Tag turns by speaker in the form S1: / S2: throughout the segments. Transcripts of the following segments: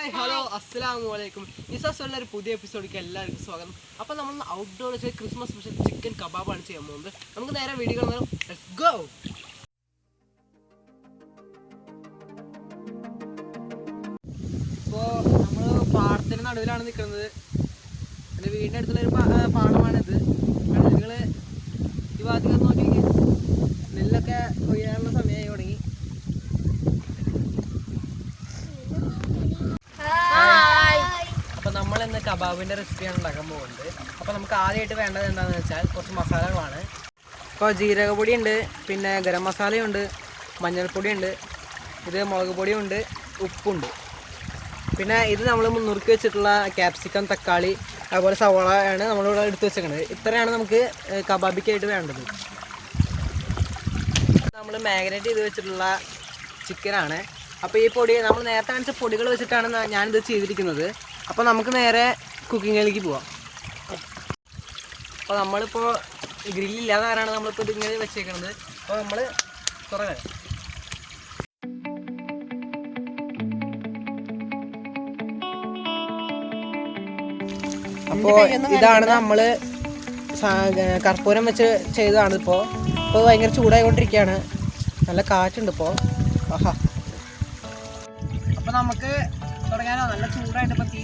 S1: Hi hello അസ്സലാമു അലൈക്കും. നിസാസുള്ള ഒരു പുതിയ എപ്പിസോഡിലേക്ക് എല്ലാവർക്കും സ്വാഗതം. അപ്പോൾ നമ്മൾ ഔട്ട്ഡോർ ക്രിസ്മസ് സ്പെഷ്യൽ ചിക്കൻ കബാബാണ് ചെയ്യാൻ പോകുന്നത്. നമുക്ക് നേരെ വീഡിയോ കാണാം. Let's go. ഇപ്പോൾ നമ്മൾ പാടത്തിന് നടുവിലാണ് നിൽക്കുന്നത്. എൻ്റെ വീടിൻ്റെ അടുത്തുള്ളൊരു പാടമാണിത്. നിങ്ങൾ ഈ ഭാഗത്തേക്ക് നോക്കി നെല്ലൊക്കെ കൊയ്യാനുള്ള സമയമായി തുടങ്ങി. അപ്പോൾ നമ്മൾ ഇന്ന് കബാബിൻ്റെ റെസിപ്പിയാണ് ഉണ്ടാക്കാൻ പോകുന്നത്. അപ്പോൾ നമുക്ക് ആദ്യമായിട്ട് വേണ്ടത് എന്താണെന്ന് വെച്ചാൽ കുറച്ച് മസാലകളാണ്. ഇപ്പോൾ ജീരകപ്പൊടി ഉണ്ട്, പിന്നെ ഗരം മസാലയുണ്ട്, മഞ്ഞൾപ്പൊടിയുണ്ട്, ഇത് മുളക് പൊടിയുണ്ട്, ഉപ്പുണ്ട്. പിന്നെ ഇത് നമ്മൾ നുറുക്കി വെച്ചിട്ടുള്ള ക്യാപ്സിക്കം, തക്കാളി, അതുപോലെ സവാളയാണ് നമ്മളിവിടെ എടുത്ത് വെച്ചേക്കുന്നത്. ഇത്രയാണ് നമുക്ക് കബാബിക്കായിട്ട് വേണ്ടത്. നമ്മൾ മാഗ്നേറ്റ് ചെയ്ത് വെച്ചിട്ടുള്ള ചിക്കനാണ്. അപ്പോൾ ഈ പൊടി നമ്മൾ നേരത്തെ കാണിച്ച പൊടികൾ വെച്ചിട്ടാണ് ഞാനിത് ചെയ്തിരിക്കുന്നത്. അപ്പോൾ നമുക്ക് നേരെ കുക്കിങ്ങിലേക്ക് പോവാം. അപ്പോൾ നമ്മളിപ്പോൾ ഗ്രില്ലില്ലാതെ കാരണമാണ് നമ്മളിപ്പോൾ ഇതിങ്ങനെ വെച്ചേക്കുന്നത്. അപ്പോൾ നമ്മൾ തുറക്കാം. അപ്പോൾ ഇതാണ് നമ്മൾ കർപ്പൂരം വെച്ച് ചെയ്തതാണ്. ഇപ്പോൾ ഭയങ്കര ചൂടായിക്കൊണ്ടിരിക്കുകയാണ്, നല്ല കാറ്റുണ്ട് ഇപ്പോൾ. ആഹാ, അപ്പോൾ നമുക്ക് തുടങ്ങാനോ? നല്ല ചൂടായിട്ട് പറ്റി.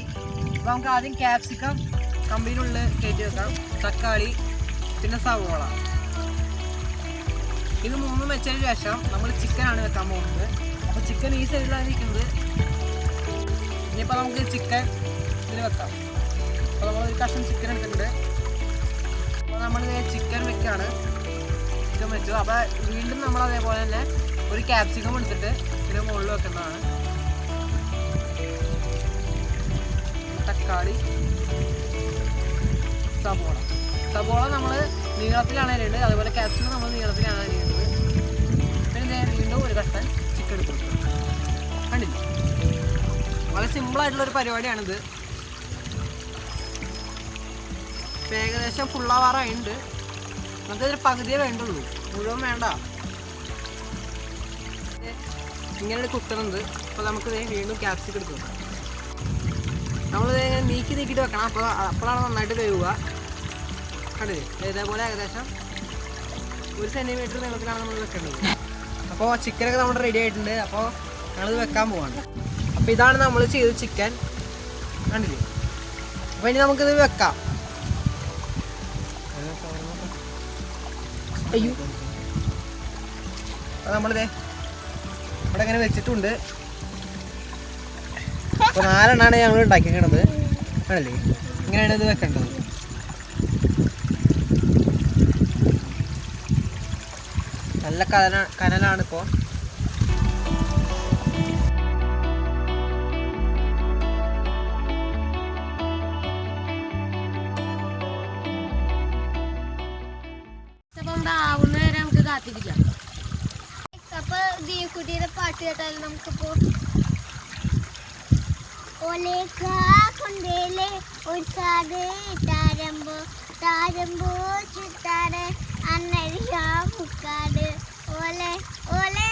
S1: അപ്പോൾ നമുക്ക് ആദ്യം ക്യാപ്സിക്കം കമ്പിനുള്ളിൽ കയറ്റി വെക്കാം, തക്കാളി, പിന്നെ സവോള, ഇത് മൂന്നും വെച്ചതിന് ശേഷം നമ്മൾ ചിക്കനാണ് വെക്കാൻ പോകുന്നത്. അപ്പോൾ ചിക്കൻ ഈ സൈഡിലാണ് ഇരിക്കുന്നത്. ഇനിയിപ്പോൾ നമുക്ക് ചിക്കൻ ഇതിൽ വെക്കാം. അപ്പോൾ നമ്മളൊരു കഷ്ണം ചിക്കൻ എടുത്തിട്ടുണ്ട്. അപ്പോൾ നമ്മൾ ചിക്കൻ വെക്കുകയാണ്. ചിക്കൻ വെച്ചു. അപ്പോൾ വീണ്ടും നമ്മൾ അതേപോലെ തന്നെ ഒരു ക്യാപ്സിക്കം എടുത്തിട്ട് ഇതിന് മുകളിൽ വെക്കുന്നതാണ്. തക്കാളി, സവോള നമ്മൾ നീളത്തിലാണ് അരിയുന്നത്, അതുപോലെ ക്യാപ്സിക്കം നമ്മൾ നീളത്തിലാണ് അരിയുന്നത്. പിന്നെ വീണ്ടും ഒരു കഷ്ണം ചിക്കൻ എടുത്തു. കണ്ടില്ല, വളരെ സിമ്പിളായിട്ടുള്ളൊരു പരിപാടിയാണിത്. ഏകദേശം ഫുള്ളാവാറായിട്ടുണ്ട്. നമുക്കതൊരു പകുതിയേ വേണ്ടുള്ളൂ, മുഴുവൻ വേണ്ട. ഇങ്ങനെയാണ് കുത്തുന്നത്. അപ്പോൾ നമുക്ക് വീണ്ടും ക്യാപ്സിക്കം എടുത്തു വെക്കാം. നമ്മളിത് നീക്കിയിട്ട് വെക്കണം. അപ്പോഴാണ് നന്നായിട്ട് വേവുക. കണ്ടില്ലേ, ഇതേപോലെ ഏകദേശം 1 സെൻറ്റിമീറ്റർ നീളത്തിലാണ് നമ്മൾ വെക്കേണ്ടത്. അപ്പോൾ ചിക്കനൊക്കെ നമ്മൾ റെഡി ആയിട്ടുണ്ട്. അപ്പോൾ ഞങ്ങളിത് വെക്കാൻ പോവാണ്. അപ്പോൾ ഇതാണ് നമ്മൾ ചെയ്ത ചിക്കൻ, കണ്ടില്ലേ. അപ്പോൾ ഇനി നമുക്കിത് വെക്കാം. അയ്യോ, അപ്പോൾ നമ്മളിത് ഇവിടെ ഇങ്ങനെ വെച്ചിട്ടുണ്ട്. അപ്പോൾ 4 എണ്ണമാണ് ഞങ്ങൾ ഉണ്ടാക്കിയിരിക്കണത്, ആണല്ലേ. ഇങ്ങനെയാണ് ഇത് വെക്കേണ്ടത്. നല്ല കനലാണിപ്പോൾ.
S2: ആവുന്നവരെ നമുക്ക് കാത്തിരിക്കാം. അപ്പൊ ദീകുട്ടിയുടെ പാട്ട് കേട്ടാൽ നമുക്കിപ്പോ കൊണ്ടേലെ ഒരു സാട് താരമ്പോ താരമ്പോ ചുറ്റാട് അന്നരിയാ മുക്കാട് ഓലെ ഓലെ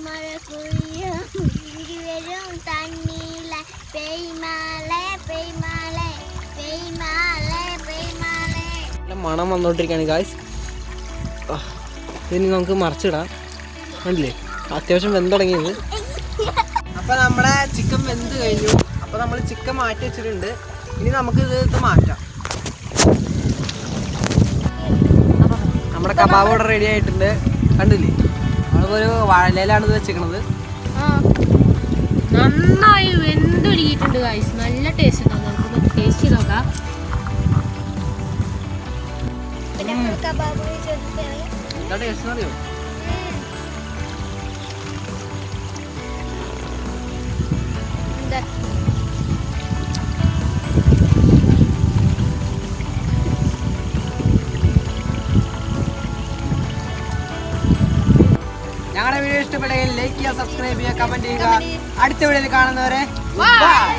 S2: മഴ കൊയ്യും തണ്ണീല പെയ്മാലെ പെയ്മാലെ പെയ്മാലെ പെയ്മാലെ.
S1: മണം വന്നോണ്ടിരിക്കുകയാണ് ഗായ്സ്. ഇനി നമുക്ക് മറിച്ചിടാം. കണ്ടില്ലേ, അത്യാവശ്യം വെന്ത് തുടങ്ങിയത്. അപ്പോൾ നമ്മുടെ ചിക്കൻ വെന്ത് കഴിഞ്ഞു. അപ്പോൾ നമ്മൾ ചിക്കൻ മാറ്റി വെച്ചിട്ടുണ്ട്. ഇനി നമുക്ക് ഇത് മാറ്റാം. നമ്മുടെ കബാബ് ഇവിടെ റെഡി ആയിട്ടുണ്ട്. കണ്ടില്ലേ, നമ്മളിപ്പോൾ ഒരു വാഴയിലാണ് ഇത് വെച്ചിരിക്കുന്നത്.
S2: നന്നായി വെന്തൊരുക്കിയിട്ടുണ്ട് ഗൈസ്, നല്ല ടേസ്റ്റ് ഉണ്ട്. നമുക്ക് ടേസ്റ്റ് ചെയ്ത് നോക്കാം.
S1: എന്താ ടേസ്റ്റ് അറിയോ? ഞങ്ങളുടെ വീഡിയോ ഇഷ്ടപ്പെടുകയും ലൈക്ക് ചെയ്യുക, സബ്സ്ക്രൈബ് ചെയ്യുക, കമന്റ് ചെയ്യുക. അടുത്ത വീഡിയോയിൽ കാണുന്നവരെ ബൈ.